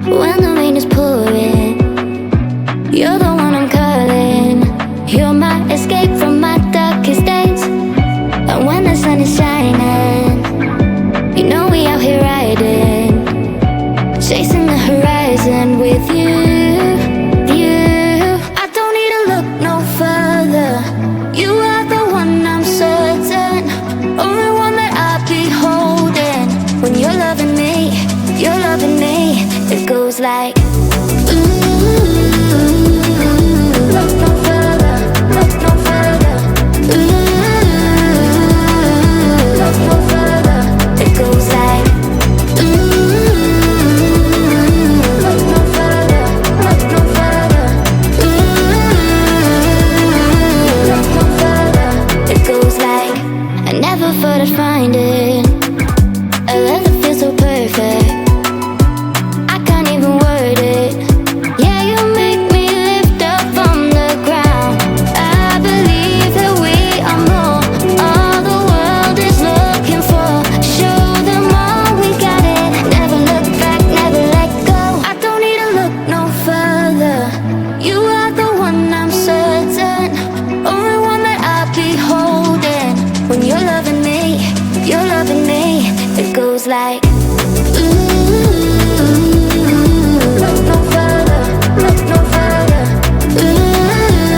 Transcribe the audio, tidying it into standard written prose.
when the rain is pouring. You're the one I'm calling. You're my escape from my darkest days. And when the sun is shining, you know we out here riding, chasing the horizon with you. I don't need to look no further. You are the one I'm certain, only one that I'll be holding. When you're loving me, you're loving me. It goes like look no further, look no further. Look no further. It goes like look no further, look no further. Look no further. It goes like I never thought I'd find it, a love that feels so perfect. I can't even word it. Yeah, you make me lift up from the ground. I believe that we are more, all the world is looking for. Show them all we got it. Never look back, never let go. I don't need to look no further. You are the one I'm certain, only one that I'll be holding. When you're loving me, you're loving me. It goes like